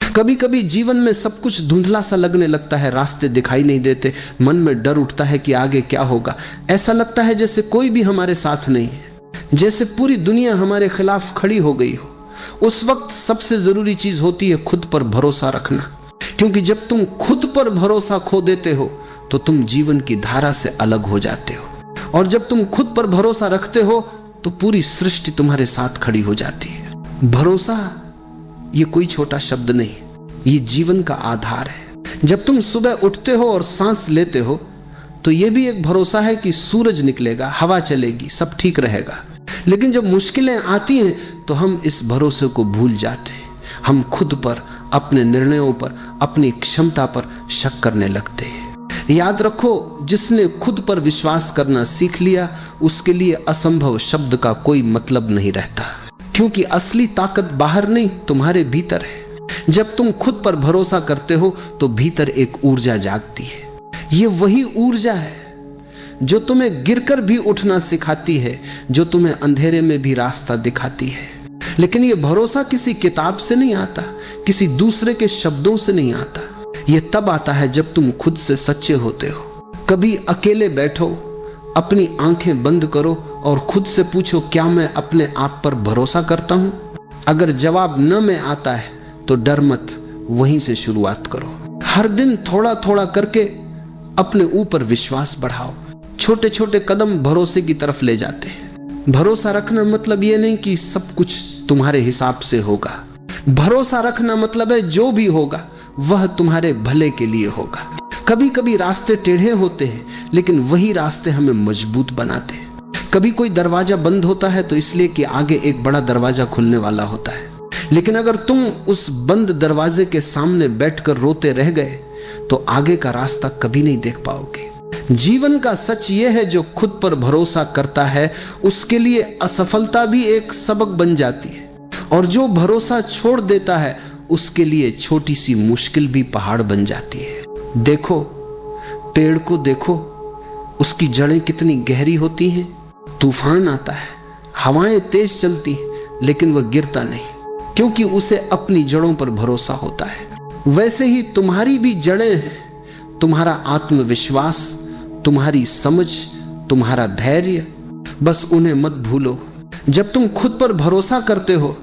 कभी कभी जीवन में सब कुछ धुंधला सा लगने लगता है, रास्ते दिखाई नहीं देते, मन में डर उठता है कि आगे क्या होगा। ऐसा लगता है जैसे कोई भी हमारे साथ नहीं है, जैसे पूरी दुनिया हमारे खिलाफ खड़ी हो गई हो। उस वक्त सबसे जरूरी चीज होती है खुद पर भरोसा रखना, क्योंकि जब तुम खुद पर भरोसा खो देते हो तो तुम जीवन की धारा से अलग हो जाते हो, और जब तुम खुद पर भरोसा रखते हो तो पूरी सृष्टि तुम्हारे साथ खड़ी हो जाती है। भरोसा ये कोई छोटा शब्द नहीं, ये जीवन का आधार है। जब तुम सुबह उठते हो और सांस लेते हो तो ये भी एक भरोसा है कि सूरज निकलेगा, हवा चलेगी, सब ठीक रहेगा। लेकिन जब मुश्किलें आती हैं तो हम इस भरोसे को भूल जाते हैं। हम खुद पर, अपने निर्णयों पर, अपनी क्षमता पर शक करने लगते हैं। याद रखो, जिसने खुद पर विश्वास करना सीख लिया उसके लिए असंभव शब्द का कोई मतलब नहीं रहता, क्योंकि असली ताकत बाहर नहीं, तुम्हारे भीतर है। जब तुम खुद पर भरोसा करते हो तो भीतर एक ऊर्जा जागती है। ये वही ऊर्जा है जो तुम्हें गिरकर भी उठना सिखाती है, जो तुम्हें अंधेरे में भी रास्ता दिखाती है। लेकिन ये भरोसा किसी किताब से नहीं आता, किसी दूसरे के शब्दों से नहीं आता। ये तब आता है जब तुम खुद से सच्चे होते हो। कभी अकेले बैठो, अपनी आंखें बंद करो और खुद से पूछो, क्या मैं अपने आप पर भरोसा करता हूं? अगर जवाब न में आता है तो डर मत, वहीं से शुरुआत करो। हर दिन थोड़ा थोड़ा करके अपने ऊपर विश्वास बढ़ाओ। छोटे छोटे कदम भरोसे की तरफ ले जाते हैं। भरोसा रखना मतलब ये नहीं कि सब कुछ तुम्हारे हिसाब से होगा। भरोसा रखना मतलब है जो भी होगा वह तुम्हारे भले के लिए होगा। कभी कभी रास्ते टेढ़े होते हैं, लेकिन वही रास्ते हमें मजबूत बनाते हैं। कभी कोई दरवाजा बंद होता है तो इसलिए कि आगे एक बड़ा दरवाजा खुलने वाला होता है। लेकिन अगर तुम उस बंद दरवाजे के सामने बैठकर रोते रह गए तो आगे का रास्ता कभी नहीं देख पाओगे। जीवन का सच यह है, जो खुद पर भरोसा करता है उसके लिए असफलता भी एक सबक बन जाती है, और जो भरोसा छोड़ देता है उसके लिए छोटी सी मुश्किल भी पहाड़ बन जाती है। देखो, पेड़ को देखो, उसकी जड़ें कितनी गहरी होती हैं। तूफान आता है, हवाएं तेज चलती हैं, लेकिन वह गिरता नहीं, क्योंकि उसे अपनी जड़ों पर भरोसा होता है। वैसे ही तुम्हारी भी जड़ें हैं, तुम्हारा आत्मविश्वास, तुम्हारी समझ, तुम्हारा धैर्य, बस उन्हें मत भूलो। जब तुम खुद पर भरोसा करते हो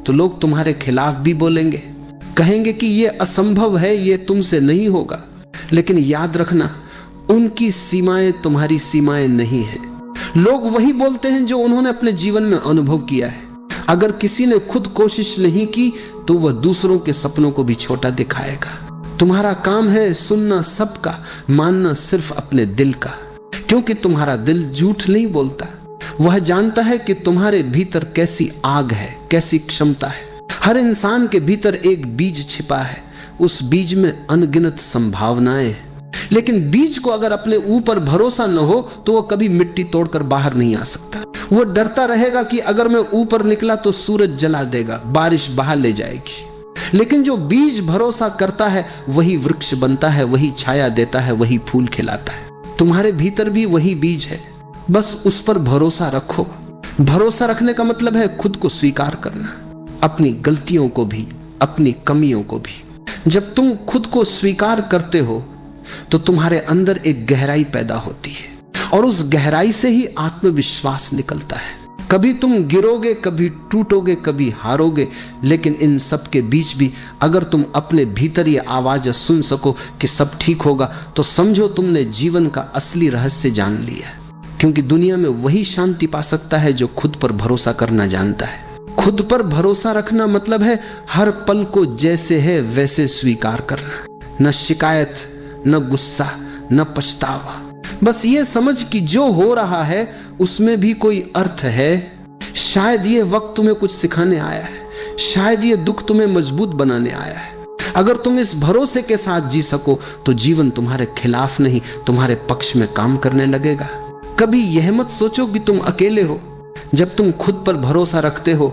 तो लोग तुम्हारे खिलाफ भी बोलेंगे, कहेंगे कि यह असंभव है, यह तुमसे नहीं होगा। लेकिन याद रखना, उनकी सीमाएं तुम्हारी सीमाएं नहीं है। लोग वही बोलते हैं जो उन्होंने अपने जीवन में अनुभव किया है। अगर किसी ने खुद कोशिश नहीं की तो वह दूसरों के सपनों को भी छोटा दिखाएगा। तुम्हारा काम है सुनना सबका, मानना सिर्फ अपने दिल का, क्योंकि तुम्हारा दिल झूठ नहीं बोलता। वह जानता है कि तुम्हारे भीतर कैसी आग है, कैसी क्षमता है। हर इंसान के भीतर एक बीज छिपा है, उस बीज में अनगिनत संभावनाएं हैं। लेकिन बीज को अगर अपने ऊपर भरोसा न हो तो वह कभी मिट्टी तोड़कर बाहर नहीं आ सकता। वो डरता रहेगा कि अगर मैं ऊपर निकला तो सूरज जला देगा, बारिश बहा ले जाएगी। लेकिन जो बीज भरोसा करता है वही वृक्ष बनता है, वही छाया देता है, वही फूल खिलाता है। तुम्हारे भीतर भी वही बीज है, बस उस पर भरोसा रखो। भरोसा रखने का मतलब है खुद को स्वीकार करना, अपनी गलतियों को भी, अपनी कमियों को भी। जब तुम खुद को स्वीकार करते हो तो तुम्हारे अंदर एक गहराई पैदा होती है, और उस गहराई से ही आत्मविश्वास निकलता है। कभी तुम गिरोगे, कभी टूटोगे, कभी हारोगे, लेकिन इन सब के बीच भी अगर तुम अपने भीतर ये आवाज सुन सको कि सब ठीक होगा, तो समझो तुमने जीवन का असली रहस्य जान लिया। क्योंकि दुनिया में वही शांति पा सकता है जो खुद पर भरोसा करना जानता है। खुद पर भरोसा रखना मतलब है हर पल को जैसे है वैसे स्वीकार करना। न शिकायत, न गुस्सा, न पछतावा, बस ये समझ कि जो हो रहा है उसमें भी कोई अर्थ है। शायद ये वक्त तुम्हें कुछ सिखाने आया है, शायद ये दुख तुम्हें मजबूत बनाने आया है। अगर तुम इस भरोसे के साथ जी सको तो जीवन तुम्हारे खिलाफ नहीं, तुम्हारे पक्ष में काम करने लगेगा। कभी यह मत सोचो कि तुम अकेले हो। जब तुम खुद पर भरोसा रखते हो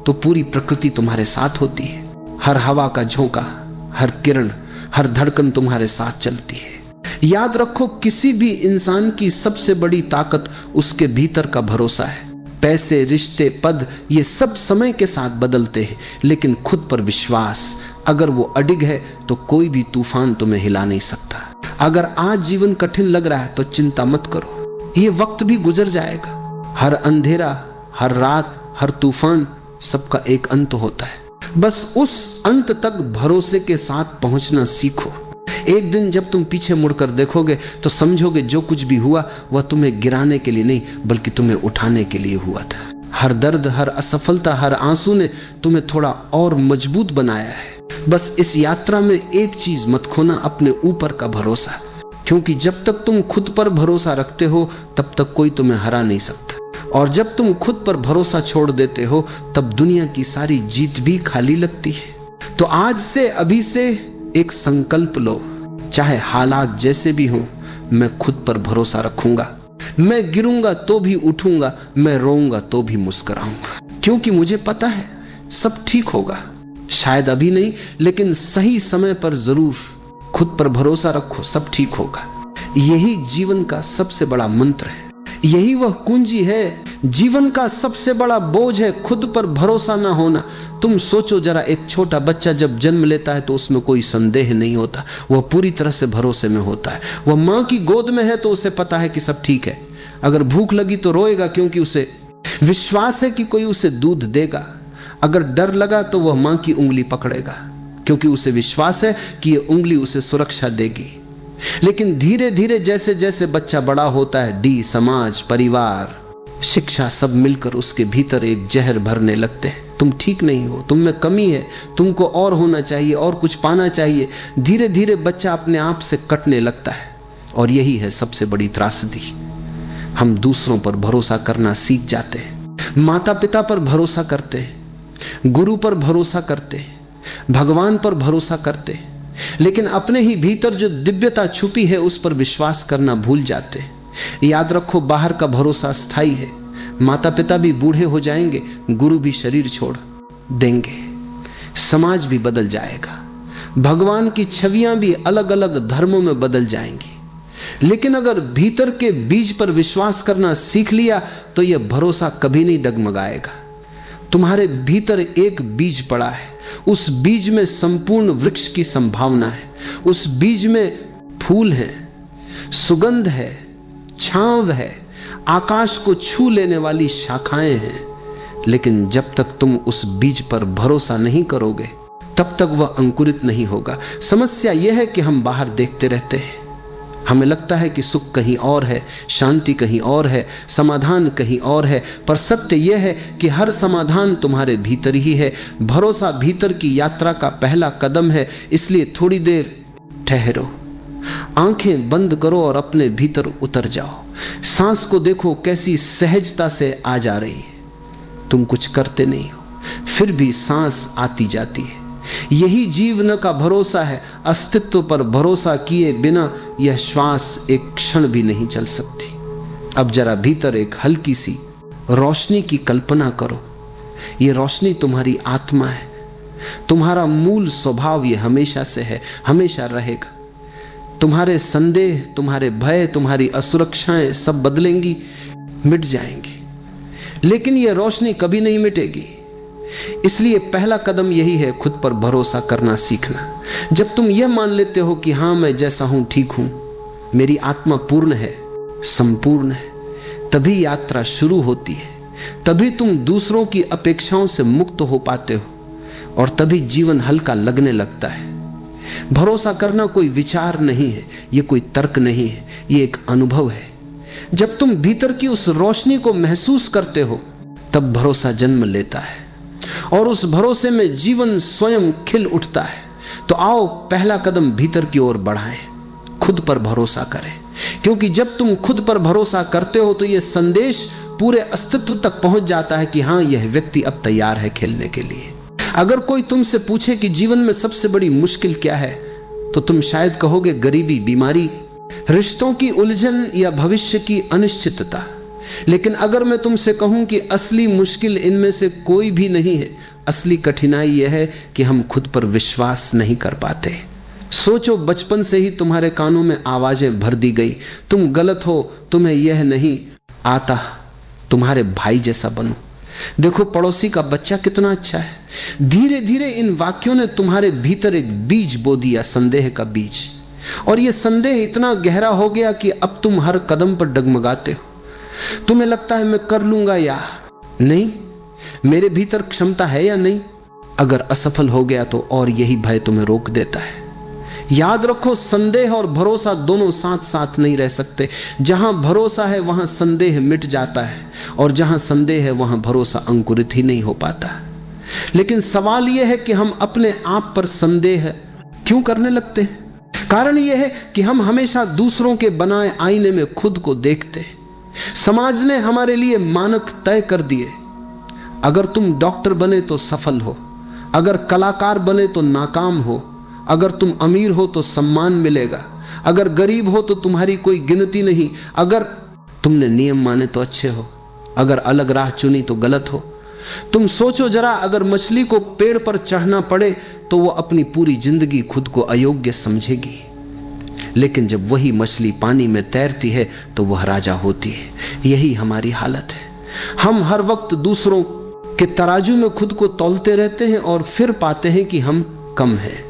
तो पूरी प्रकृति तुम्हारे साथ होती है। हर हवा का झोंका, हर किरण, हर धड़कन तुम्हारे साथ चलती है। याद रखो, किसी भी इंसान की सबसे बड़ी ताकत उसके भीतर का भरोसा है। पैसे, रिश्ते, पद, ये सब समय के साथ बदलते हैं, लेकिन खुद पर विश्वास, अगर वो अडिग है तो कोई भी तूफान तुम्हें हिला नहीं सकता। अगर आज जीवन कठिन लग रहा है तो चिंता मत करो, ये वक्त भी गुजर जाएगा। हर अंधेरा, हर रात, हर तूफान, सबका एक अंत होता है। बस उस अंत तक भरोसे के साथ पहुंचना सीखो। एक दिन जब तुम पीछे मुड़कर देखोगे तो समझोगे जो कुछ भी हुआ वह तुम्हें गिराने के लिए नहीं बल्कि तुम्हें उठाने के लिए हुआ था। हर दर्द, हर असफलता, हर आंसू ने तुम्हें थोड़ा और मजबूत बनाया है। बस इस यात्रा में एक चीज मत खोना, अपने ऊपर का भरोसा, क्योंकि जब तक तुम खुद पर भरोसा रखते हो तब तक कोई तुम्हें हरा नहीं सकता, और जब तुम खुद पर भरोसा छोड़ देते हो तब दुनिया की सारी जीत भी खाली लगती है। तो आज से, अभी से एक संकल्प लो, चाहे हालात जैसे भी हो, मैं खुद पर भरोसा रखूंगा। मैं गिरूंगा तो भी उठूंगा, मैं रोऊंगा तो भी मुस्कुराऊंगा, क्योंकि मुझे पता है सब ठीक होगा। शायद अभी नहीं, लेकिन सही समय पर जरूर। खुद पर भरोसा रखो, सब ठीक होगा। यही जीवन का सबसे बड़ा मंत्र है, यही वह कुंजी है। जीवन का सबसे बड़ा बोझ है खुद पर भरोसा ना होना। तुम सोचो जरा, एक छोटा बच्चा जब जन्म लेता है तो उसमें कोई संदेह नहीं होता, वह पूरी तरह से भरोसे में होता है। वह मां की गोद में है तो उसे पता है कि सब ठीक है। अगर भूख लगी तो रोएगा क्योंकि उसे विश्वास है कि कोई उसे दूध देगा। अगर डर लगा तो वह मां की उंगली पकड़ेगा क्योंकि उसे विश्वास है कि यह उंगली उसे सुरक्षा देगी। लेकिन धीरे धीरे जैसे जैसे बच्चा बड़ा होता है, समाज, परिवार, शिक्षा, सब मिलकर उसके भीतर एक जहर भरने लगते हैं। तुम ठीक नहीं हो, तुम में कमी है, तुमको और होना चाहिए, और कुछ पाना चाहिए। धीरे धीरे बच्चा अपने आप से कटने लगता है, और यही है सबसे बड़ी त्रासदी। हम दूसरों पर भरोसा करना सीख जाते हैं, माता पिता पर भरोसा करते हैं, गुरु पर भरोसा करते हैं, भगवान पर भरोसा करते हैं, लेकिन अपने ही भीतर जो दिव्यता छुपी है उस पर विश्वास करना भूल जाते हैं। याद रखो, बाहर का भरोसा स्थायी है। माता पिता भी बूढ़े हो जाएंगे, गुरु भी शरीर छोड़ देंगे, समाज भी बदल जाएगा, भगवान की छवियां भी अलग अलग धर्मों में बदल जाएंगी। लेकिन अगर भीतर के बीज पर विश्वास करना सीख लिया तो यह भरोसा कभी नहीं डगमगाएगा। तुम्हारे भीतर एक बीज पड़ा है, उस बीज में संपूर्ण वृक्ष की संभावना है। उस बीज में फूल है, सुगंध है, छांव है, आकाश को छू लेने वाली शाखाएं हैं। लेकिन जब तक तुम उस बीज पर भरोसा नहीं करोगे तब तक वह अंकुरित नहीं होगा। समस्या यह है कि हम बाहर देखते रहते हैं, हमें लगता है कि सुख कहीं और है, शांति कहीं और है, समाधान कहीं और है, पर सत्य यह है कि हर समाधान तुम्हारे भीतर ही है। भरोसा भीतर की यात्रा का पहला कदम है, इसलिए थोड़ी देर ठहरो, आंखें बंद करो और अपने भीतर उतर जाओ। सांस को देखो कैसी सहजता से आ जा रही है। तुम कुछ करते नहीं हो, फिर भी सांस आती जाती है। यही जीवन का भरोसा है। अस्तित्व पर भरोसा किए बिना यह श्वास एक क्षण भी नहीं चल सकती। अब जरा भीतर एक हल्की सी रोशनी की कल्पना करो। यह रोशनी तुम्हारी आत्मा है, तुम्हारा मूल स्वभाव ये हमेशा से है, हमेशा रहेगा। तुम्हारे संदेह, तुम्हारे भय, तुम्हारी असुरक्षाएं सब बदलेंगी, मिट जाएंगी, लेकिन यह रोशनी कभी नहीं मिटेगी। इसलिए पहला कदम यही है, खुद पर भरोसा करना सीखना। जब तुम यह मान लेते हो कि हां मैं जैसा हूं ठीक हूं, मेरी आत्मा पूर्ण है, संपूर्ण है, तभी यात्रा शुरू होती है। तभी तुम दूसरों की अपेक्षाओं से मुक्त हो पाते हो और तभी जीवन हल्का लगने लगता है। भरोसा करना कोई विचार नहीं है, यह कोई तर्क नहीं है, यह एक अनुभव है। जब तुम भीतर की उस रोशनी को महसूस करते हो तब भरोसा जन्म लेता है और उस भरोसे में जीवन स्वयं खिल उठता है। तो आओ पहला कदम भीतर की ओर बढ़ाएं, खुद पर भरोसा करें, क्योंकि जब तुम खुद पर भरोसा करते हो तो यह संदेश पूरे अस्तित्व तक पहुंच जाता है कि हां यह व्यक्ति अब तैयार है खेलने के लिए। अगर कोई तुमसे पूछे कि जीवन में सबसे बड़ी मुश्किल क्या है, तो तुम शायद कहोगे गरीबी, बीमारी, रिश्तों की उलझन या भविष्य की अनिश्चितता। लेकिन अगर मैं तुमसे कहूं कि असली मुश्किल इनमें से कोई भी नहीं है, असली कठिनाई यह है कि हम खुद पर विश्वास नहीं कर पाते। सोचो, बचपन से ही तुम्हारे कानों में आवाजें भर दी गई, तुम गलत हो, तुम्हें यह नहीं आता, तुम्हारे भाई जैसा बनो। देखो पड़ोसी का बच्चा कितना अच्छा है। धीरे धीरे इन वाक्यों ने तुम्हारे भीतर एक बीज बो दिया, संदेह का बीज। और यह संदेह इतना गहरा हो गया कि अब तुम हर कदम पर डगमगाते हो। तुम्हें लगता है मैं कर लूंगा या नहीं, मेरे भीतर क्षमता है या नहीं। अगर असफल हो गया तो और यही भय तुम्हें रोक देता है। याद रखो, संदेह और भरोसा दोनों साथ साथ नहीं रह सकते। जहां भरोसा है वहां संदेह मिट जाता है, और जहां संदेह है वहां भरोसा अंकुरित ही नहीं हो पाता। लेकिन सवाल यह है कि हम अपने आप पर संदेह क्यों करने लगते हैं? कारण यह है कि हम हमेशा दूसरों के बनाए आईने में खुद को देखते हैं। समाज ने हमारे लिए मानक तय कर दिए। अगर तुम डॉक्टर बने तो सफल हो, अगर कलाकार बने तो नाकाम हो, अगर तुम अमीर हो तो सम्मान मिलेगा, अगर गरीब हो तो तुम्हारी कोई गिनती नहीं, अगर तुमने नियम माने तो अच्छे हो, अगर अलग राह चुनी तो गलत हो। तुम सोचो जरा, अगर मछली को पेड़ पर चढ़ना पड़े तो वो अपनी पूरी जिंदगी खुद को अयोग्य समझेगी, लेकिन जब वही मछली पानी में तैरती है तो वह राजा होती है। यही हमारी हालत है। हम हर वक्त दूसरों के तराजू में खुद को तौलते रहते हैं और फिर पाते हैं कि हम कम हैं।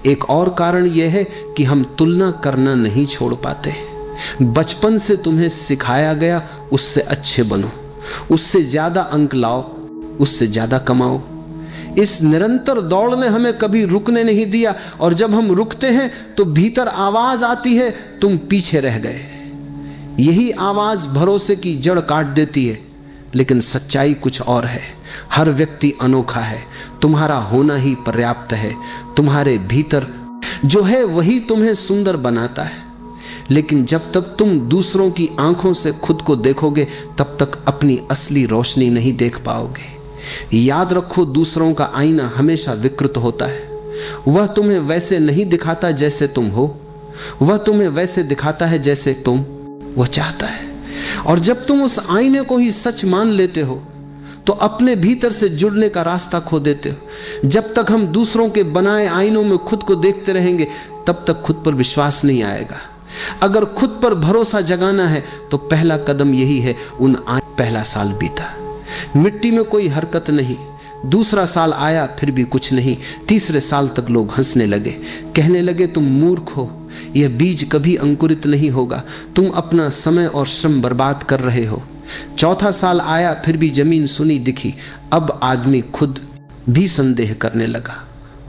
एक और कारण यह है कि हम तुलना करना नहीं छोड़ पाते। बचपन से तुम्हें सिखाया गया उससे अच्छे बनो, उससे ज्यादा अंक लाओ, उससे ज्यादा कमाओ। इस निरंतर दौड़ ने हमें कभी रुकने नहीं दिया, और जब हम रुकते हैं तो भीतर आवाज आती है, तुम पीछे रह गए। यही आवाज भरोसे की जड़ काट देती है। लेकिन सच्चाई कुछ और है। हर व्यक्ति अनोखा है, तुम्हारा होना ही पर्याप्त है। तुम्हारे भीतर जो है वही तुम्हें सुंदर बनाता है। लेकिन जब तक तुम दूसरों की आंखों से खुद को देखोगे तब तक अपनी असली रोशनी नहीं देख पाओगे। याद रखो, दूसरों का आईना हमेशा विकृत होता है। वह तुम्हें वैसे नहीं दिखाता जैसे तुम हो, वह तुम्हें वैसे दिखाता है जैसे तुम वह चाहता है। और जब तुम उस आईने को ही सच मान लेते हो तो अपने भीतर से जुड़ने का रास्ता खो देते हो। जब तक हम दूसरों के बनाए आईनों में खुद को देखते रहेंगे तब तक खुद पर विश्वास नहीं आएगा। अगर खुद पर भरोसा जगाना है तो पहला कदम यही है। पहला साल बीता, मिट्टी में कोई हरकत नहीं। दूसरा साल आया, फिर भी कुछ नहीं। तीसरे साल तक लोग हंसने लगे, कहने लगे तुम मूर्ख हो, यह बीज कभी अंकुरित नहीं होगा, तुम अपना समय और श्रम बर्बाद कर रहे हो। चौथा साल आया, फिर भी जमीन सुनी दिखी। अब आदमी खुद भी संदेह करने लगा।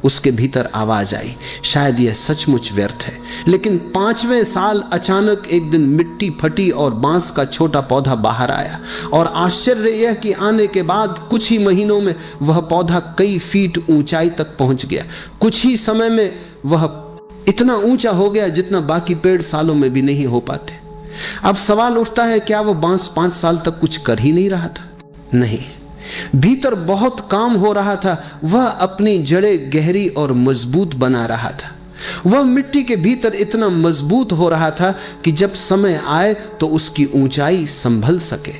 उसके भीतर आवाज आई, शायद यह सचमुच व्यर्थ है। लेकिन पांचवें साल अचानक एक दिन मिट्टी फटी और बांस का छोटा पौधा बाहर आया। और आश्चर्य यह कि आने के बाद कुछ ही महीनों में वह पौधा कई फीट ऊंचाई तक पहुंच गया। कुछ ही समय में वह इतना ऊंचा हो गया जितना बाकी पेड़ सालों में भी नहीं हो पाते। अब सवाल उठता है, क्या वह बांस 5 साल तक कुछ कर ही नहीं रहा था? नहीं, भीतर बहुत काम हो रहा था। वह अपनी जड़ें गहरी और मजबूत बना रहा था। वह मिट्टी के भीतर इतना मजबूत हो रहा था कि जब समय आए तो उसकी ऊंचाई संभल सके।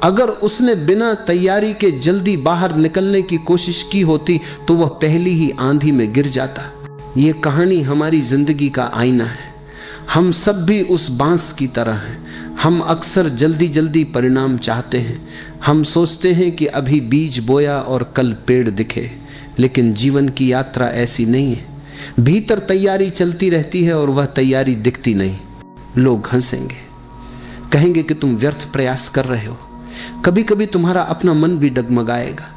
अगर उसने बिना तैयारी के जल्दी बाहर निकलने की कोशिश की होती तो वह पहली ही आंधी में गिर जाता। यह कहानी हमारी जिंदगी का आईना है। हम सब भी उस बांस की तरह हैं। हम अक्सर जल्दी जल्दी परिणाम चाहते हैं। हम सोचते हैं कि अभी बीज बोया और कल पेड़ दिखे, लेकिन जीवन की यात्रा ऐसी नहीं है। भीतर तैयारी चलती रहती है और वह तैयारी दिखती नहीं। लोग हंसेंगे, कहेंगे कि तुम व्यर्थ प्रयास कर रहे हो। कभी कभी तुम्हारा अपना मन भी डगमगाएगा,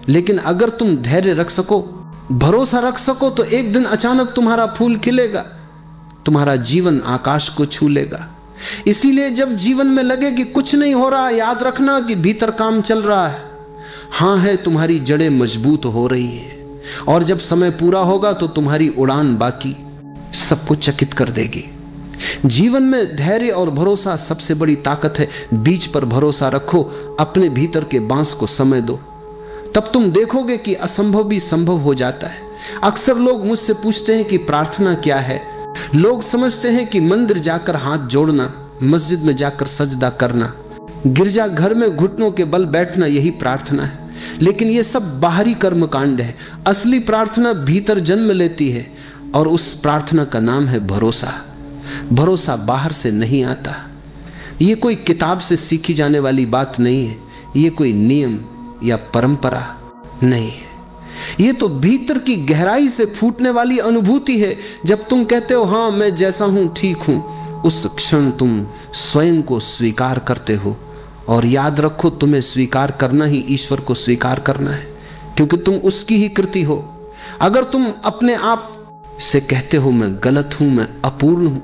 लेकिन अगर तुम धैर्य रख सको, भरोसा रख सको, तो एक दिन अचानक तुम्हारा फूल खिलेगा, तुम्हारा जीवन आकाश को छू लेगा। इसीलिए जब जीवन में लगे कि कुछ नहीं हो रहा, याद रखना कि भीतर काम चल रहा है। हां है, तुम्हारी जड़ें मजबूत हो रही हैं, और जब समय पूरा होगा तो तुम्हारी उड़ान बाकी सबको चकित कर देगी। जीवन में धैर्य और भरोसा सबसे बड़ी ताकत है। बीज पर भरोसा रखो, अपने भीतर के बांस को समय दो, तब तुम देखोगे कि असंभव भी संभव हो जाता है। अक्सर लोग मुझसे पूछते हैं कि प्रार्थना क्या है। लोग समझते हैं कि मंदिर जाकर हाथ जोड़ना, मस्जिद में जाकर सजदा करना, गिरजा घर में घुटनों के बल बैठना यही प्रार्थना है। लेकिन यह सब बाहरी कर्म कांड है। असली प्रार्थना भीतर जन्म लेती है, और उस प्रार्थना का नाम है भरोसा। भरोसा बाहर से नहीं आता। ये कोई किताब से सीखी जाने वाली बात नहीं है। ये कोई नियम या परंपरा नहीं है। ये तो भीतर की गहराई से फूटने वाली अनुभूति है। जब तुम कहते हो हाँ मैं जैसा हूं ठीक हूं, उस क्षण तुम स्वयं को स्वीकार करते हो। और याद रखो, तुम्हें स्वीकार करना ही ईश्वर को स्वीकार करना है, क्योंकि तुम उसकी ही कृति हो। अगर तुम अपने आप से कहते हो मैं गलत हूं, मैं अपूर्ण हूं,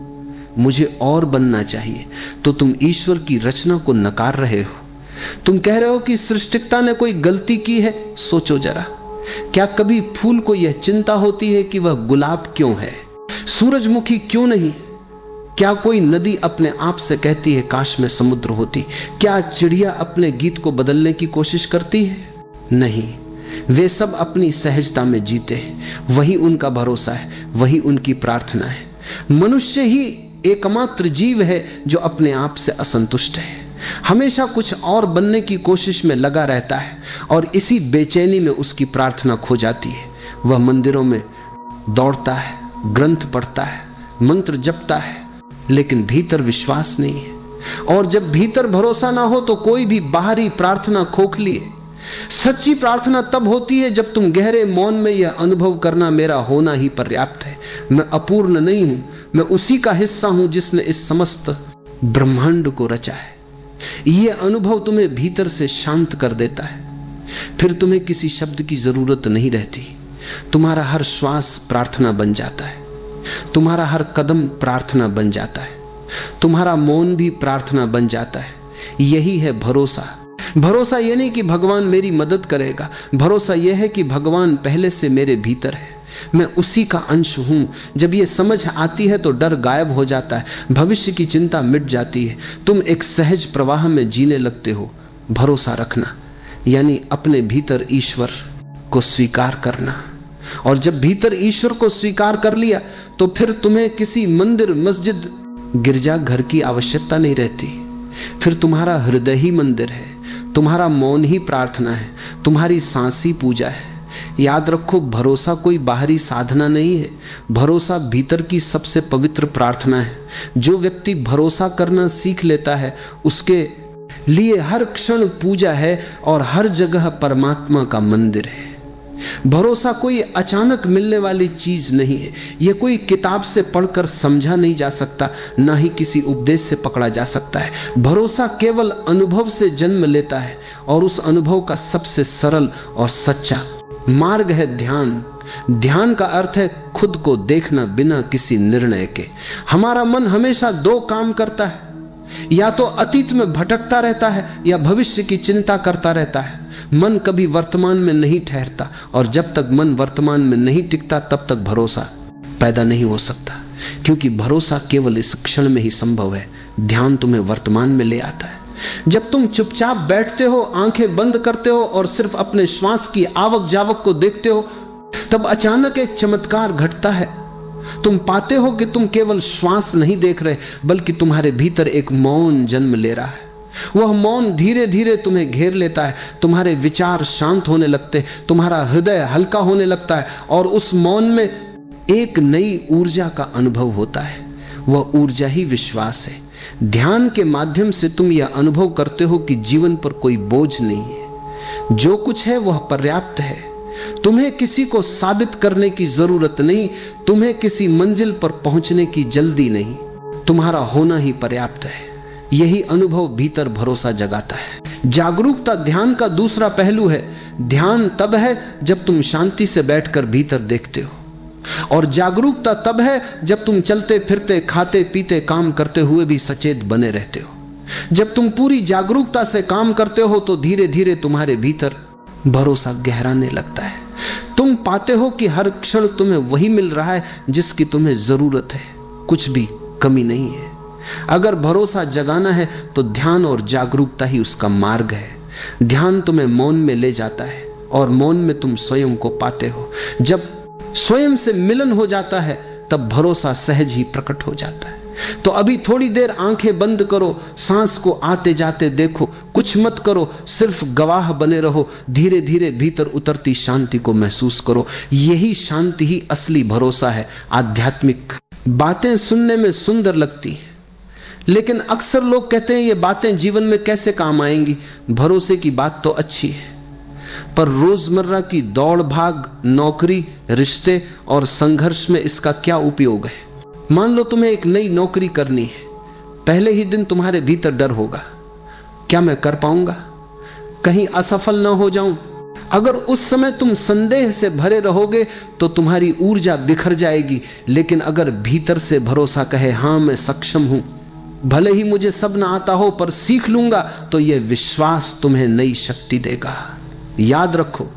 मुझे और बनना चाहिए, तो तुम ईश्वर की रचना को नकार रहे हो। तुम कह रहे हो कि सृष्टिकर्ता ने कोई गलती की है। सोचो जरा, क्या कभी फूल को यह चिंता होती है कि वह गुलाब क्यों है, सूरजमुखी क्यों नहीं? क्या कोई नदी अपने आप से कहती है काश में समुद्र होती? क्या चिड़िया अपने गीत को बदलने की कोशिश करती है? नहीं, वे सब अपनी सहजता में जीते हैं। वही उनका भरोसा है, वही उनकी प्रार्थना है। मनुष्य ही एकमात्र जीव है जो अपने आप से असंतुष्ट है, हमेशा कुछ और बनने की कोशिश में लगा रहता है, और इसी बेचैनी में उसकी प्रार्थना खो जाती है। वह मंदिरों में दौड़ता है, ग्रंथ पढ़ता है, मंत्र जपता है, लेकिन भीतर विश्वास नहीं है। और जब भीतर भरोसा ना हो तो कोई भी बाहरी प्रार्थना खोखली है। सच्ची प्रार्थना तब होती है जब तुम गहरे मौन में यह अनुभव करना मेरा होना ही पर्याप्त है, मैं अपूर्ण नहीं हूं, मैं उसी का हिस्सा हूं जिसने इस समस्त ब्रह्मांड को रचा है। यह अनुभव तुम्हें भीतर से शांत कर देता है। फिर तुम्हें किसी शब्द की जरूरत नहीं रहती। तुम्हारा हर श्वास प्रार्थना बन जाता है, तुम्हारा हर कदम प्रार्थना बन जाता है, तुम्हारा मौन भी प्रार्थना बन जाता है। यही है भरोसा। भरोसा यह नहीं कि भगवान मेरी मदद करेगा, भरोसा यह है कि भगवान पहले से मेरे भीतर है, मैं उसी का अंश हूं। जब यह समझ आती है तो डर गायब हो जाता है, भविष्य की चिंता मिट जाती है, तुम एक सहज प्रवाह में जीने लगते हो। भरोसा रखना यानी अपने भीतर ईश्वर को स्वीकार करना। और जब भीतर ईश्वर को स्वीकार कर लिया तो फिर तुम्हें किसी मंदिर, मस्जिद, गिरजाघर की आवश्यकता नहीं रहती। फिर तुम्हारा हृदय ही मंदिर है, तुम्हारा मौन ही प्रार्थना है, तुम्हारी सांस ही पूजा है। याद रखो, भरोसा कोई बाहरी साधना नहीं है, भरोसा भीतर की सबसे पवित्र प्रार्थना है। जो व्यक्ति भरोसा करना सीख लेता है उसके लिए हर क्षण पूजा है और हर जगह परमात्मा का मंदिर है। भरोसा कोई अचानक मिलने वाली चीज नहीं है, यह कोई किताब से पढ़कर समझा नहीं जा सकता, ना ही किसी उपदेश से पकड़ा जा सकता है। भरोसा केवल अनुभव से जन्म लेता है, और उस अनुभव का सबसे सरल और सच्चा मार्ग है ध्यान। ध्यान का अर्थ है खुद को देखना बिना किसी निर्णय के। हमारा मन हमेशा दो काम करता है, या तो अतीत में भटकता रहता है या भविष्य की चिंता करता रहता है। मन कभी वर्तमान में नहीं ठहरता, और जब तक मन वर्तमान में नहीं टिकता तब तक भरोसा पैदा नहीं हो सकता, क्योंकि भरोसा केवल इस क्षण में ही संभव है। ध्यान तुम्हें वर्तमान में ले आता है। जब तुम चुपचाप बैठते हो, आंखें बंद करते हो और सिर्फ अपने श्वास की आवक जावक को देखते हो, तब अचानक एक चमत्कार घटता है। तुम पाते हो कि तुम केवल श्वास नहीं देख रहे, बल्कि तुम्हारे भीतर एक मौन जन्म ले रहा है। वह मौन धीरे धीरे तुम्हें घेर लेता है, तुम्हारे विचार शांत होने लगते, तुम्हारा हृदय हल्का होने लगता है, और उस मौन में एक नई ऊर्जा का अनुभव होता है। वह ऊर्जा ही विश्वास है। ध्यान के माध्यम से तुम यह अनुभव करते हो कि जीवन पर कोई बोझ नहीं है, जो कुछ है वह पर्याप्त है। तुम्हें किसी को साबित करने की जरूरत नहीं, तुम्हें किसी मंजिल पर पहुंचने की जल्दी नहीं, तुम्हारा होना ही पर्याप्त है। यही अनुभव भीतर भरोसा जगाता है। जागरूकता ध्यान का दूसरा पहलू है। ध्यान तब है जब तुम शांति से बैठकर भीतर देखते हो, और जागरूकता तब है जब तुम चलते फिरते, खाते पीते, काम करते हुए भी सचेत बने रहते हो। जब तुम पूरी जागरूकता से काम करते हो तो धीरे धीरे तुम्हारे भीतर भरोसा गहराने लगता है। तुम पाते हो कि हर क्षण तुम्हें वही मिल रहा है जिसकी तुम्हें जरूरत है, कुछ भी कमी नहीं है। अगर भरोसा जगाना है तो ध्यान और जागरूकता ही उसका मार्ग है। ध्यान तुम्हें मौन में ले जाता है, और मौन में तुम स्वयं को पाते हो। जब स्वयं से मिलन हो जाता है तब भरोसा सहज ही प्रकट हो जाता है। तो अभी थोड़ी देर आंखें बंद करो, सांस को आते जाते देखो, कुछ मत करो, सिर्फ गवाह बने रहो। धीरे धीरे भीतर उतरती शांति को महसूस करो। यही शांति ही असली भरोसा है, आध्यात्मिक। बातें सुनने में सुंदर लगती हैं, लेकिन अक्सर लोग कहते हैं ये बातें जीवन में कैसे काम आएंगी। भरोसे की बात तो अच्छी है, पर रोजमर्रा की दौड़ भाग, नौकरी, रिश्ते और संघर्ष में इसका क्या उपयोग है? मान लो तुम्हें एक नई नौकरी करनी है। पहले ही दिन तुम्हारे भीतर डर होगा, क्या मैं कर पाऊंगा, कहीं असफल ना हो जाऊं। अगर उस समय तुम संदेह से भरे रहोगे तो तुम्हारी ऊर्जा बिखर जाएगी। लेकिन अगर भीतर से भरोसा कहे, हां मैं सक्षम हूं, भले ही मुझे सब ना आता हो पर सीख लूंगा, तो यह विश्वास तुम्हें नई शक्ति देगा। याद रखो,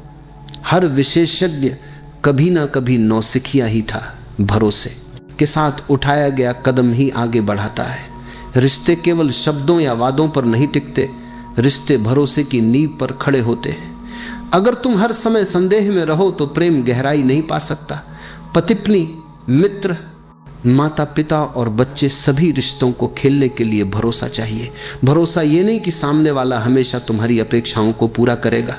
हर विशेषज्ञ कभी ना कभी नौसिखिया ही था। भरोसे के साथ उठाया गया कदम ही आगे बढ़ाता है। रिश्ते केवल शब्दों या वादों पर नहीं टिकते, रिश्ते भरोसे की नींव पर खड़े होते हैं। अगर तुम हर समय संदेह में रहो तो प्रेम गहराई नहीं पा सकता। पति-पत्नी, मित्र, माता पिता और बच्चे, सभी रिश्तों को खेलने के लिए भरोसा चाहिए। भरोसा यह नहीं कि सामने वाला हमेशा तुम्हारी अपेक्षाओं को पूरा करेगा।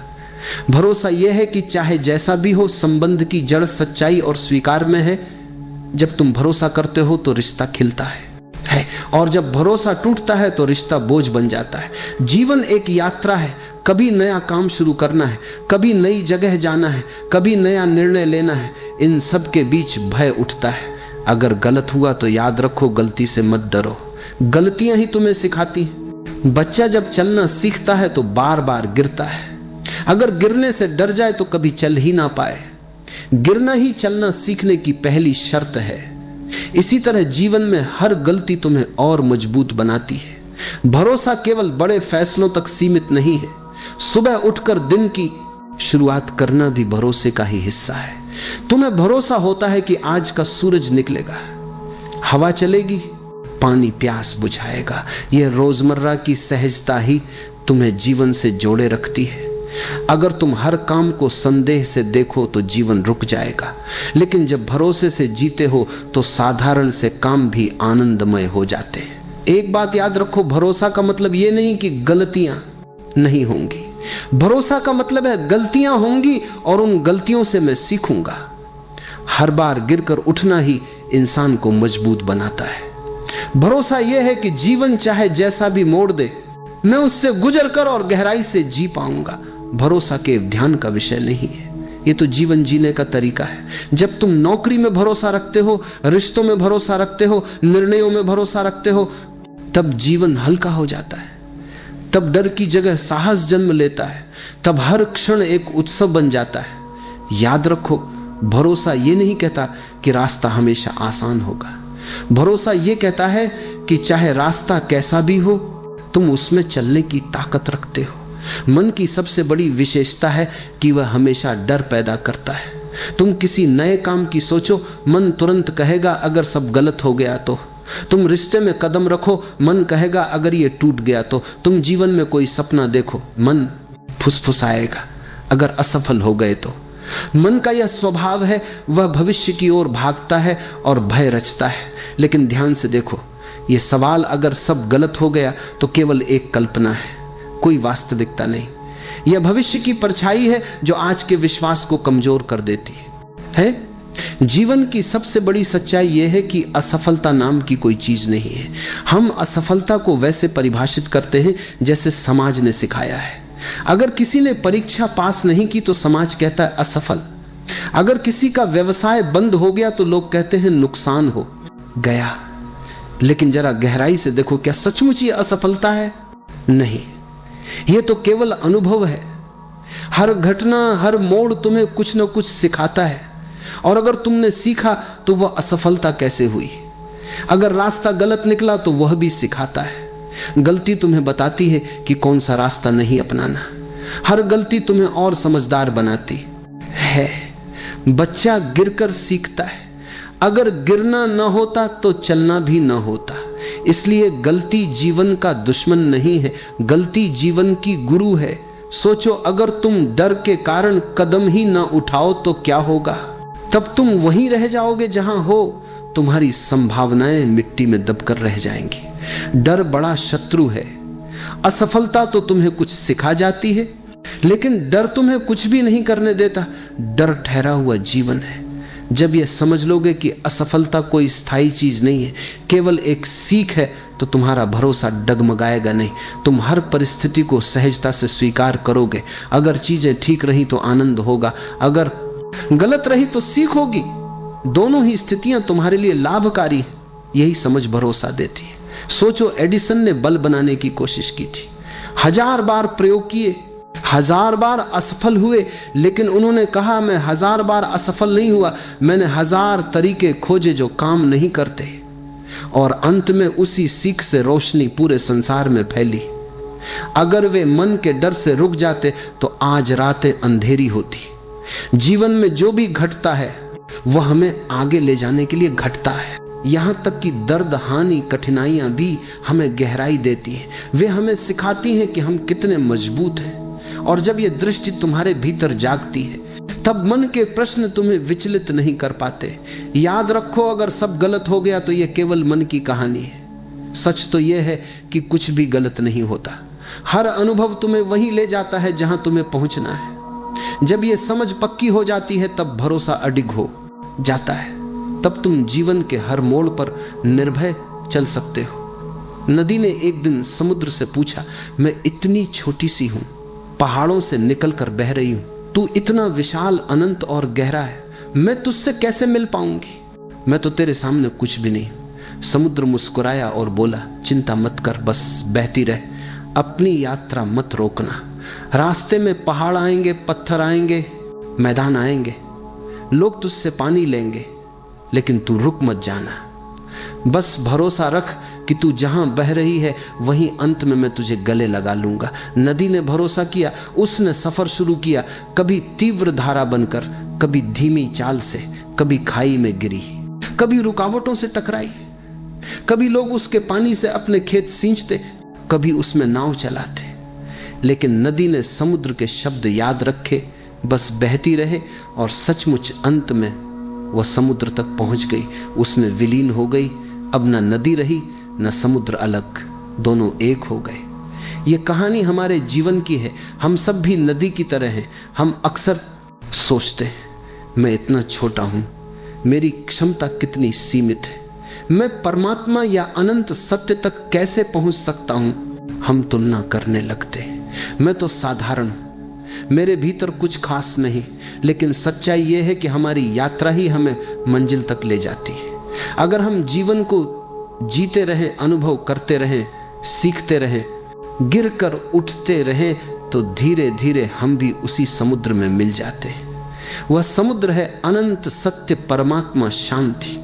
भरोसा यह है कि चाहे जैसा भी हो, संबंध की जड़ सच्चाई और स्वीकार में है। जब तुम भरोसा करते हो तो रिश्ता खिलता है और जब भरोसा टूटता है तो रिश्ता बोझ बन जाता है। जीवन एक यात्रा है, कभी नया काम शुरू करना है, कभी नई जगह जाना है, कभी नया निर्णय लेना है। इन सब के बीच भय उठता है। अगर गलत हुआ तो याद रखो, गलती से मत डरो, गलतियां ही तुम्हें सिखाती हैं। बच्चा जब चलना सीखता है तो बार बार गिरता है। अगर गिरने से डर जाए तो कभी चल ही ना पाए। गिरना ही चलना सीखने की पहली शर्त है। इसी तरह जीवन में हर गलती तुम्हें और मजबूत बनाती है। भरोसा केवल बड़े फैसलों तक सीमित नहीं है। सुबह उठकर दिन की शुरुआत करना भी भरोसे का ही हिस्सा है। तुम्हें भरोसा होता है कि आज का सूरज निकलेगा, हवा चलेगी, पानी प्यास बुझाएगा। यह रोजमर्रा की सहजता ही तुम्हें जीवन से जोड़े रखती है। अगर तुम हर काम को संदेह से देखो तो जीवन रुक जाएगा, लेकिन जब भरोसे से जीते हो तो साधारण से काम भी आनंदमय हो जाते हैं। एक बात याद रखो, भरोसा का मतलब यह नहीं कि गलतियां नहीं होंगी। भरोसा का मतलब है गलतियां होंगी और उन गलतियों से मैं सीखूंगा। हर बार गिरकर उठना ही इंसान को मजबूत बनाता है। भरोसा यह है कि जीवन चाहे जैसा भी मोड़ दे, मैं उससे गुजर कर और गहराई से जी पाऊंगा। भरोसा के ध्यान का विषय नहीं है, ये तो जीवन जीने का तरीका है। जब तुम नौकरी में भरोसा रखते हो, रिश्तों में भरोसा रखते हो, निर्णयों में भरोसा रखते हो, तब जीवन हल्का हो जाता है। तब डर की जगह साहस जन्म लेता है। तब हर क्षण एक उत्सव बन जाता है। याद रखो, भरोसा ये नहीं कहता कि रास्ता हमेशा आसान होगा। भरोसा ये कहता है कि चाहे रास्ता कैसा भी हो, तुम उसमें चलने की ताकत रखते हो। मन की सबसे बड़ी विशेषता है कि वह हमेशा डर पैदा करता है। तुम किसी नए काम की सोचो, मन तुरंत कहेगा अगर सब गलत हो गया तो। तुम रिश्ते में कदम रखो, मन कहेगा अगर ये टूट गया तो। तुम जीवन में कोई सपना देखो, मन फुसफुसाएगा अगर असफल हो गए तो। मन का यह स्वभाव है, वह भविष्य की ओर भागता है और भय रचता है। लेकिन ध्यान से देखो, यह सवाल अगर सब गलत हो गया तो केवल एक कल्पना है, कोई वास्तविकता नहीं। यह भविष्य की परछाई है जो आज के विश्वास को कमजोर कर देती है। जीवन की सबसे बड़ी सच्चाई यह है कि असफलता नाम की कोई चीज नहीं है। हम असफलता को वैसे परिभाषित करते हैं जैसे समाज ने सिखाया है। अगर किसी ने परीक्षा पास नहीं की तो समाज कहता है असफल। अगर किसी का व्यवसाय बंद हो गया तो लोग कहते हैं नुकसान हो गया। लेकिन जरा गहराई से देखो, क्या सचमुच ये असफलता है? नहीं, यह तो केवल अनुभव है। हर घटना, हर मोड़ तुम्हें कुछ न कुछ सिखाता है, और अगर तुमने सीखा तो वह असफलता कैसे हुई। अगर रास्ता गलत निकला तो वह भी सिखाता है। गलती तुम्हें बताती है कि कौन सा रास्ता नहीं अपनाना। हर गलती तुम्हें और समझदार बनाती है। बच्चा गिरकर सीखता है। अगर गिरना न होता तो चलना भी न होता। इसलिए गलती जीवन का दुश्मन नहीं है, गलती जीवन की गुरु है। सोचो, अगर तुम डर के कारण कदम ही न उठाओ तो क्या होगा? तब तुम वहीं रह जाओगे जहां हो। तुम्हारी संभावनाएं मिट्टी में दबकर रह जाएंगी। डर बड़ा शत्रु है। असफलता तो तुम्हें कुछ सिखा जाती है, लेकिन डर तुम्हें कुछ भी नहीं करने देता। डर ठहरा हुआ जीवन है। जब यह समझ लोगे कि असफलता कोई स्थायी चीज नहीं है, केवल एक सीख है, तो तुम्हारा भरोसा डगमगाएगा नहीं। तुम हर परिस्थिति को सहजता से स्वीकार करोगे। अगर चीजें ठीक रही तो आनंद होगा, अगर गलत रही तो सीख होगी। दोनों ही स्थितियां तुम्हारे लिए लाभकारी हैं। यही समझ भरोसा देती है। सोचो, एडिसन ने बल्ब बनाने की कोशिश की थी, 1000 बार प्रयोग किए, 1000 बार असफल हुए, लेकिन उन्होंने कहा मैं 1000 बार असफल नहीं हुआ, मैंने 1000 तरीके खोजे जो काम नहीं करते। और अंत में उसी सीख से रोशनी पूरे संसार में फैली। अगर वे मन के डर से रुक जाते तो आज रातें अंधेरी होती। जीवन में जो भी घटता है वह हमें आगे ले जाने के लिए घटता है। यहां तक कि दर्द, हानि, कठिनाइयां भी हमें गहराई देती हैं। वे हमें सिखाती हैं कि हम कितने मजबूत हैं। और जब यह दृष्टि तुम्हारे भीतर जागती है, तब मन के प्रश्न तुम्हें विचलित नहीं कर पाते। याद रखो, अगर सब गलत हो गया तो यह केवल मन की कहानी है। सच तो यह है कि कुछ भी गलत नहीं होता। हर अनुभव तुम्हें वहीं ले जाता है जहां तुम्हें पहुंचना है। जब यह समझ पक्की हो जाती है तब भरोसा अडिग हो जाता है। तब तुम जीवन के हर मोड़ पर निर्भय चल सकते हो। नदी ने एक दिन समुद्र से पूछा, मैं इतनी छोटी सी हूं, पहाड़ों से निकलकर बह रही हूं, तू इतना विशाल, अनंत और गहरा है, मैं तुझसे कैसे मिल पाऊंगी? मैं तो तेरे सामने कुछ भी नहीं। समुद्र मुस्कुराया और बोला, चिंता मत कर, बस बहती रह, अपनी यात्रा मत रोकना। रास्ते में पहाड़ आएंगे, पत्थर आएंगे, मैदान आएंगे, लोग तुझसे पानी लेंगे, लेकिन तू रुक मत जाना। बस भरोसा रख कि तू जहां बह रही है वहीं अंत में मैं तुझे गले लगा लूंगा। नदी ने भरोसा किया, उसने सफर शुरू किया, कभी तीव्र धारा बनकर, कभी धीमी चाल से, कभी खाई में गिरी, कभी रुकावटों से टकराई, कभी लोग उसके पानी से अपने खेत सींचते, कभी उसमें नाव चलाते। लेकिन नदी ने समुद्र के शब्द याद रखे, बस बहती रहे, और सचमुच अंत में वह समुद्र तक पहुंच गई, उसमें विलीन हो गई। अब न नदी रही न समुद्र अलग, दोनों एक हो गए। यह कहानी हमारे जीवन की है। हम सब भी नदी की तरह हैं। हम अक्सर सोचते हैं, मैं इतना छोटा हूं, मेरी क्षमता कितनी सीमित है, मैं परमात्मा या अनंत सत्य तक कैसे पहुंच सकता हूं। हम तुलना करने लगते हैं, मैं तो साधारण हूं, मेरे भीतर कुछ खास नहीं। लेकिन सच्चाई यह है कि हमारी यात्रा ही हमें मंजिल तक ले जाती है। अगर हम जीवन को जीते रहें, अनुभव करते रहें, सीखते रहें, गिरकर उठते रहें, तो धीरे धीरे हम भी उसी समुद्र में मिल जाते हैं। वह समुद्र है अनंत सत्य, परमात्मा, शांति।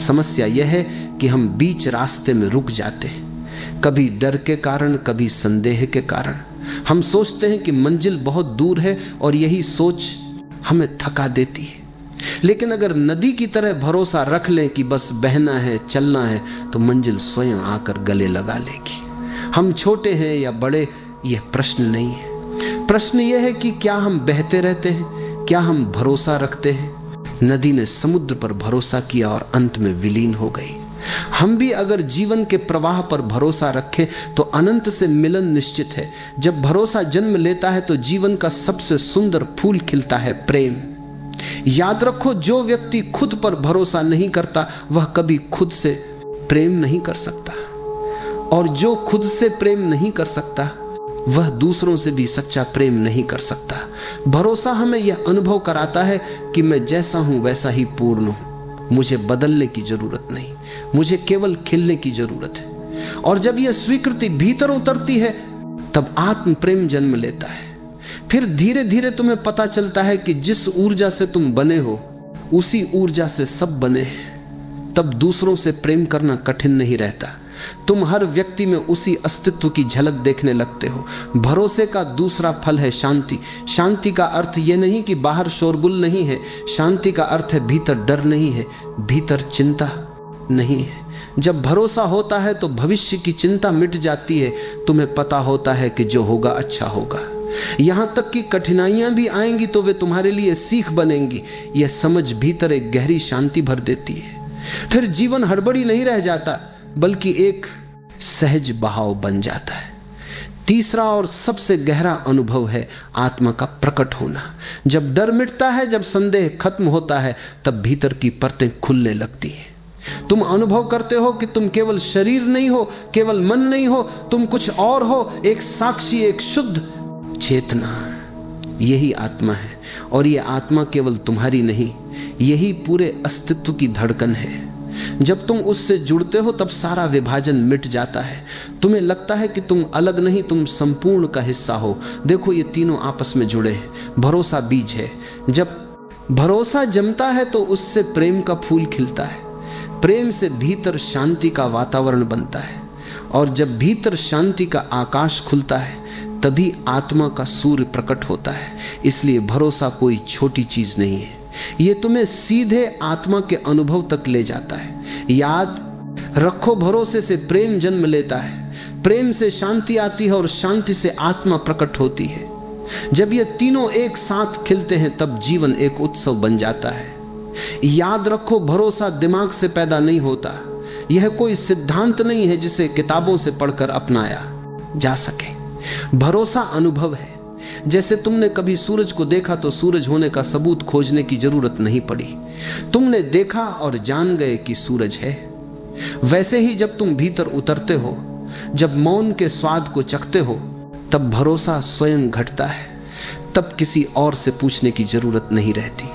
समस्या यह है कि हम बीच रास्ते में रुक जाते हैं, कभी डर के कारण, कभी संदेह के कारण। हम सोचते हैं कि मंजिल बहुत दूर है और यही सोच हमें थका देती है। लेकिन अगर नदी की तरह भरोसा रख लें कि बस बहना है, चलना है, तो मंजिल स्वयं आकर गले लगा लेगी। हम छोटे हैं या बड़े, यह प्रश्न नहीं है। प्रश्न यह है कि क्या हम बहते रहते हैं, क्या हम भरोसा रखते हैं। नदी ने समुद्र पर भरोसा किया और अंत में विलीन हो गई। हम भी अगर जीवन के प्रवाह पर भरोसा रखें तो अनंत से मिलन निश्चित है। जब भरोसा जन्म लेता है तो जीवन का सबसे सुंदर फूल खिलता है, प्रेम। याद रखो, जो व्यक्ति खुद पर भरोसा नहीं करता वह कभी खुद से प्रेम नहीं कर सकता, और जो खुद से प्रेम नहीं कर सकता वह दूसरों से भी सच्चा प्रेम नहीं कर सकता। भरोसा हमें यह अनुभव कराता है कि मैं जैसा हूं वैसा ही पूर्ण हूं, मुझे बदलने की जरूरत नहीं, मुझे केवल खिलने की जरूरत है। और जब यह स्वीकृति भीतर उतरती है तब आत्म प्रेम जन्म लेता है। फिर धीरे धीरे तुम्हें पता चलता है कि जिस ऊर्जा से तुम बने हो उसी ऊर्जा से सब बने हैं। तब दूसरों से प्रेम करना कठिन नहीं रहता। तुम हर व्यक्ति में उसी अस्तित्व की झलक देखने लगते हो। भरोसे का दूसरा फल है शांति। शांति का अर्थ यह नहीं कि बाहर शोरगुल नहीं है, शांति का अर्थ है भीतर डर नहीं है, भीतर चिंता नहीं है। जब भरोसा होता है तो भविष्य की चिंता मिट जाती है। तुम्हें पता होता है कि जो होगा अच्छा होगा। यहां तक कि कठिनाइयां भी आएंगी तो वे तुम्हारे लिए सीख बनेंगी। यह समझ भीतर एक गहरी शांति भर देती है। फिर जीवन हड़बड़ी नहीं रह जाता, बल्कि एक सहज बहाव बन जाता है। तीसरा और सबसे गहरा अनुभव है आत्मा का प्रकट होना। जब डर मिटता है, जब संदेह खत्म होता है, तब भीतर की परतें खुलने लगती हैं। तुम अनुभव करते हो कि तुम केवल शरीर नहीं हो, केवल मन नहीं हो, तुम कुछ और हो, एक साक्षी, एक शुद्ध चेतना। यही आत्मा है। और यह आत्मा केवल तुम्हारी नहीं, यही पूरे अस्तित्व की धड़कन है। जब तुम उससे जुड़ते हो तब सारा विभाजन मिट जाता है। तुम्हें लगता है कि तुम अलग नहीं, तुम संपूर्ण का हिस्सा हो। देखो, ये तीनों आपस में जुड़े हैं। भरोसा बीज है। जब भरोसा जमता है तो उससे प्रेम का फूल खिलता है। प्रेम से भीतर शांति का वातावरण बनता है। और जब भीतर शांति का आकाश खुलता है तभी आत्मा का सूर्य प्रकट होता है। इसलिए भरोसा कोई छोटी चीज नहीं है। यह तुम्हें सीधे आत्मा के अनुभव तक ले जाता है। याद रखो, भरोसे से प्रेम जन्म लेता है, प्रेम से शांति आती है और शांति से आत्मा प्रकट होती है। जब ये तीनों एक साथ खिलते हैं तब जीवन एक उत्सव बन जाता है। याद रखो, भरोसा दिमाग से पैदा नहीं होता। यह कोई सिद्धांत नहीं है जिसे किताबों से पढ़कर अपनाया जा सके। भरोसा अनुभव है। जैसे तुमने कभी सूरज को देखा तो सूरज होने का सबूत खोजने की जरूरत नहीं पड़ी। तुमने देखा और जान गए कि सूरज है। वैसे ही जब तुम भीतर उतरते हो, जब मौन के स्वाद को चखते हो, तब भरोसा स्वयं घटता है। तब किसी और से पूछने की जरूरत नहीं रहती।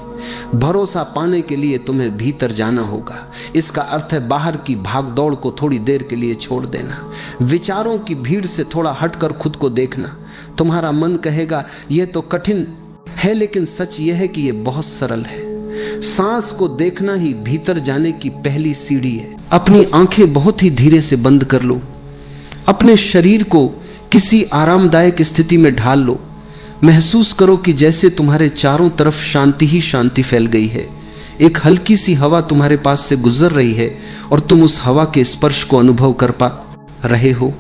भरोसा पाने के लिए तुम्हें भीतर जाना होगा। इसका अर्थ है बाहर की भागदौड़ को थोड़ी देर के लिए छोड़ देना, विचारों की भीड़ से थोड़ा हटकर खुद को देखना। तुम्हारा मन कहेगा यह तो कठिन है, लेकिन सच यह है कि यह बहुत सरल है। सांस को देखना ही भीतर जाने की पहली सीढ़ी है। अपनी आंखें बहुत ही धीरे से बंद कर लो। अपने शरीर को किसी आरामदायक स्थिति में ढाल लो। महसूस करो कि जैसे तुम्हारे चारों तरफ शांति ही शांति फैल गई है। एक हल्की सी हवा तुम्हारे पास से गुजर रही है और तुम उस हवा के स्पर्श को अनुभव कर पा रहे हो।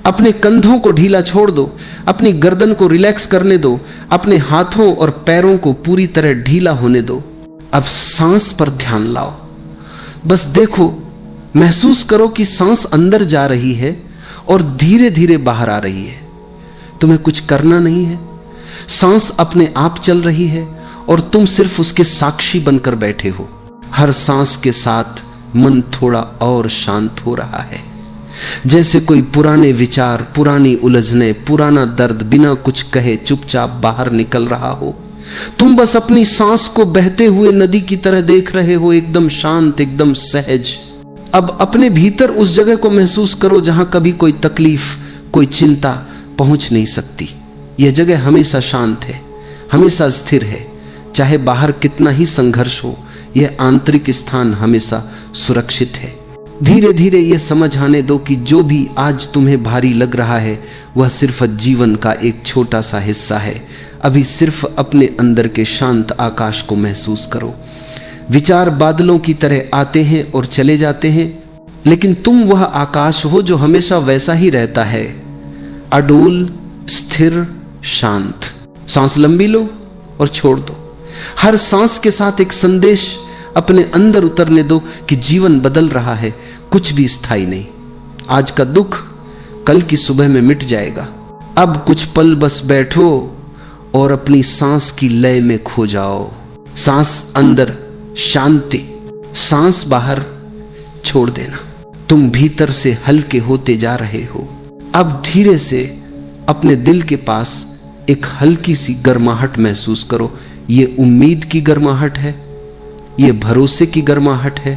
अपने कंधों को ढीला छोड़ दो, अपनी गर्दन को रिलैक्स करने दो, अपने हाथों और पैरों को पूरी तरह ढीला होने दो। अब सांस पर ध्यान लाओ। बस देखो, महसूस करो कि सांस अंदर जा रही है और धीरे धीरे बाहर आ रही है। तुम्हें कुछ करना नहीं है। सांस अपने आप चल रही है और तुम सिर्फ उसके साक्षी बनकर बैठे हो। हर सांस के साथ मन थोड़ा और शांत हो रहा है। जैसे कोई पुराने विचार, पुरानी उलझने, पुराना दर्द बिना कुछ कहे चुपचाप बाहर निकल रहा हो। तुम बस अपनी सांस को बहते हुए नदी की तरह देख रहे हो, एकदम शांत, एकदम सहज। अब अपने भीतर उस जगह को महसूस करो जहां कभी कोई तकलीफ, कोई चिंता पहुंच नहीं सकती। यह जगह हमेशा शांत है, हमेशा स्थिर है। चाहे बाहर कितना ही संघर्ष हो, यह आंतरिक स्थान हमेशा सुरक्षित है। धीरे धीरे यह समझ आने दो कि जो भी आज तुम्हें भारी लग रहा है वह सिर्फ जीवन का एक छोटा सा हिस्सा है। अभी सिर्फ अपने अंदर के शांत आकाश को महसूस करो। विचार बादलों की तरह आते हैं और चले जाते हैं, लेकिन तुम वह आकाश हो जो हमेशा वैसा ही रहता है, अडोल, स्थिर, शांत। सांस लंबी लो और छोड़ दो। हर सांस के साथ एक संदेश अपने अंदर उतरने दो कि जीवन बदल रहा है, कुछ भी स्थायी नहीं। आज का दुख कल की सुबह में मिट जाएगा। अब कुछ पल बस बैठो और अपनी सांस की लय में खो जाओ। सांस अंदर शांति, सांस बाहर छोड़ देना। तुम भीतर से हल्के होते जा रहे हो। अब धीरे से अपने दिल के पास एक हल्की सी गर्माहट महसूस करो। ये उम्मीद की गर्माहट है, ये भरोसे की गर्माहट है।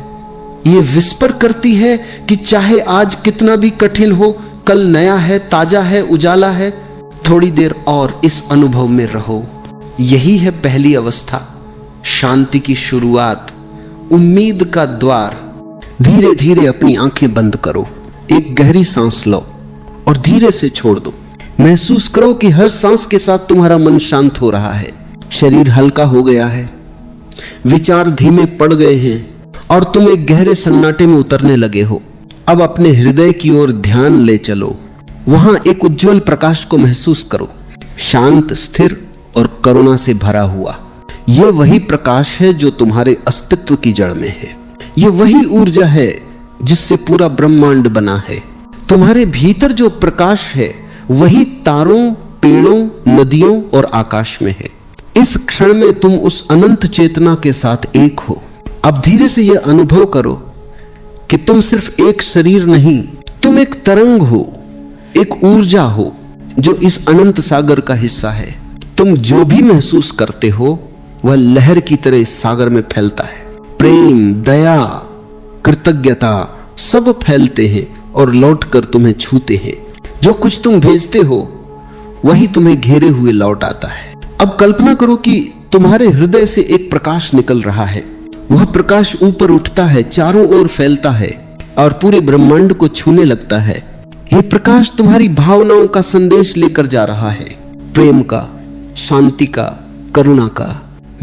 ये विस्पर करती है कि चाहे आज कितना भी कठिन हो, कल नया है, ताजा है, उजाला है। थोड़ी देर और इस अनुभव में रहो। यही है पहली अवस्था, शांति की शुरुआत, उम्मीद का द्वार। धीरे धीरे अपनी आंखें बंद करो, एक गहरी सांस लो और धीरे से छोड़ दो। महसूस करो कि हर सांस के साथ तुम्हारा मन शांत हो रहा है, शरीर हल्का हो गया है, विचार धीमे पड़ गए हैं और तुम एक गहरे सन्नाटे में उतरने लगे हो। अब अपने हृदय की ओर ध्यान ले चलो। वहां एक उज्जवल प्रकाश को महसूस करो, शांत, स्थिर और करुणा से भरा हुआ। यह वही प्रकाश है जो तुम्हारे अस्तित्व की जड़ में है। यह वही ऊर्जा है जिससे पूरा ब्रह्मांड बना है। तुम्हारे भीतर जो प्रकाश है वही तारों, पेड़ों, नदियों और आकाश में है। इस क्षण में तुम उस अनंत चेतना के साथ एक हो। अब धीरे से यह अनुभव करो कि तुम सिर्फ एक शरीर नहीं, तुम एक तरंग हो, एक ऊर्जा हो जो इस अनंत सागर का हिस्सा है। तुम जो भी महसूस करते हो वह लहर की तरह इस सागर में फैलता है। प्रेम, दया, कृतज्ञता सब फैलते हैं और लौटकर तुम्हें छूते हैं। जो कुछ तुम भेजते हो वही तुम्हें घेरे हुए लौट आता है। अब कल्पना करो कि तुम्हारे हृदय से एक प्रकाश निकल रहा है। वह प्रकाश ऊपर उठता है, चारों ओर फैलता है और पूरे ब्रह्मांड को छूने लगता है। यह प्रकाश तुम्हारी भावनाओं का संदेश लेकर जा रहा है, प्रेम का, शांति का, करुणा का।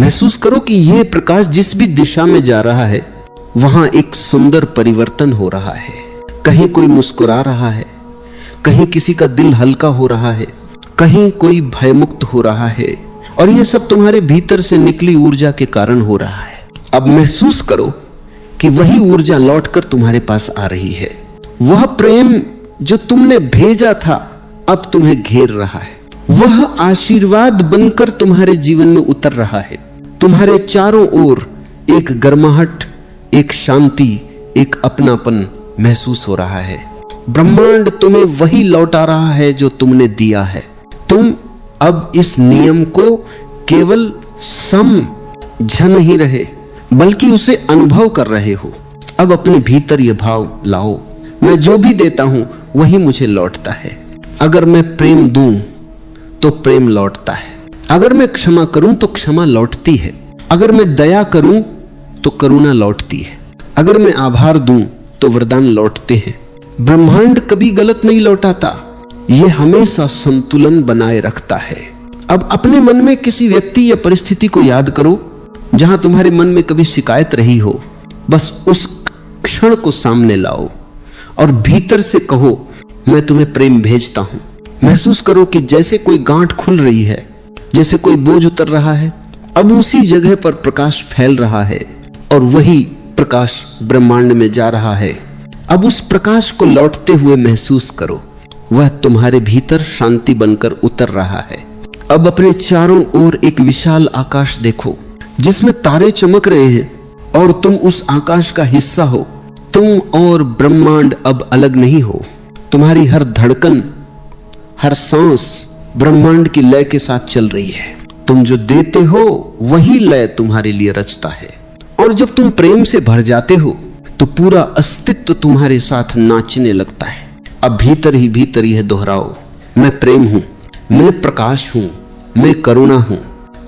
महसूस करो कि यह प्रकाश जिस भी दिशा में जा रहा है वहां एक सुंदर परिवर्तन हो रहा है। कहीं कोई मुस्कुरा रहा है, कहीं किसी का दिल हल्का हो रहा है, कहीं कोई भयमुक्त हो रहा है, और यह सब तुम्हारे भीतर से निकली ऊर्जा के कारण हो रहा है। अब महसूस करो कि वही ऊर्जा लौटकर तुम्हारे पास आ रही है। वह प्रेम जो तुमने भेजा था अब तुम्हें घेर रहा है। वह आशीर्वाद बनकर तुम्हारे जीवन में उतर रहा है। तुम्हारे चारों ओर एक गर्माहट, एक शांति, एक अपनापन महसूस हो रहा है। ब्रह्मांड तुम्हें वही लौटा रहा है जो तुमने दिया है। तुम अब इस नियम को केवल समझ नहीं रहे बल्कि उसे अनुभव कर रहे हो। अब अपने भीतर यह भाव लाओ, मैं जो भी देता हूं वही मुझे लौटता है। अगर मैं प्रेम दूं तो प्रेम लौटता है। अगर मैं क्षमा करूं तो क्षमा लौटती है। अगर मैं दया करूं तो करुणा लौटती है। अगर मैं आभार दूं तो वरदान लौटते हैं। ब्रह्मांड कभी गलत नहीं लौटाता, यह हमेशा संतुलन बनाए रखता है। अब अपने मन में किसी व्यक्ति या परिस्थिति को याद करो जहां तुम्हारे मन में कभी शिकायत रही हो। बस उस क्षण को सामने लाओ और भीतर से कहो, मैं तुम्हें प्रेम भेजता हूं। महसूस करो कि जैसे कोई गांठ खुल रही है, जैसे कोई बोझ उतर रहा है। अब उसी जगह पर प्रकाश फैल रहा है और वही प्रकाश ब्रह्मांड में जा रहा है। अब उस प्रकाश को लौटते हुए महसूस करो, वह तुम्हारे भीतर शांति बनकर उतर रहा है। अब अपने चारों ओर एक विशाल आकाश देखो जिसमें तारे चमक रहे हैं और तुम उस आकाश का हिस्सा हो। तुम और ब्रह्मांड अब अलग नहीं हो। तुम्हारी हर धड़कन, हर सांस ब्रह्मांड की लय के साथ चल रही है। तुम जो देते हो वही लय तुम्हारे लिए रचता है। और जब तुम प्रेम से भर जाते हो तो पूरा अस्तित्व तुम्हारे साथ नाचने लगता है। अब भीतर ही भीतर यह दोहराओ, मैं प्रेम हूं, मैं प्रकाश हूं, मैं करुणा हूं,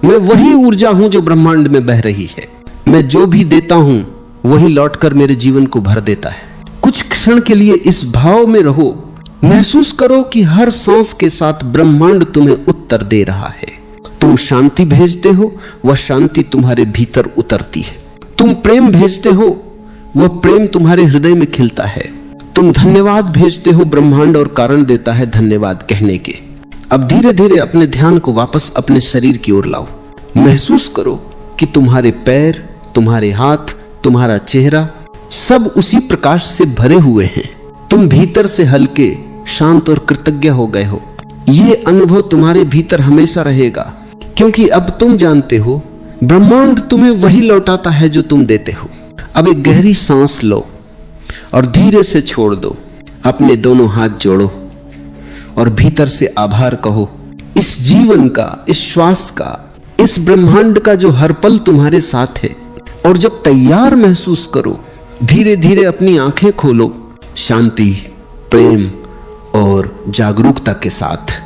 मैं वही ऊर्जा हूं जो ब्रह्मांड में बह रही है। मैं जो भी देता हूं वही लौटकर मेरे जीवन को भर देता है। कुछ क्षण के लिए इस भाव में रहो। महसूस करो कि हर सांस के साथ ब्रह्मांड तुम्हें उत्तर दे रहा है। तुम शांति भेजते हो, वह शांति तुम्हारे भीतर उतरती है। तुम प्रेम भेजते हो, वह प्रेम तुम्हारे हृदय में खिलता है। तुम धन्यवाद भेजते हो, ब्रह्मांड और कारण देता है धन्यवाद कहने के। अब धीरे धीरे अपने ध्यान को वापस अपने शरीर की ओर लाओ। महसूस करो कि तुम्हारे पैर, तुम्हारे हाथ, तुम्हारा चेहरा सब उसी प्रकाश से भरे हुए हैं। तुम भीतर से हल्के, शांत और कृतज्ञ हो गए हो। यह अनुभव तुम्हारे भीतर हमेशा रहेगा, क्योंकि अब तुम जानते हो ब्रह्मांड तुम्हें वही लौटाता है जो तुम देते हो। अब एक गहरी सांस लो और धीरे से छोड़ दो। अपने दोनों हाथ जोड़ो और भीतर से आभार कहो, इस जीवन का, इस श्वास का, इस ब्रह्मांड का जो हर पल तुम्हारे साथ है। और जब तैयार महसूस करो, धीरे धीरे अपनी आंखें खोलो, शांति, प्रेम और जागरूकता के साथ।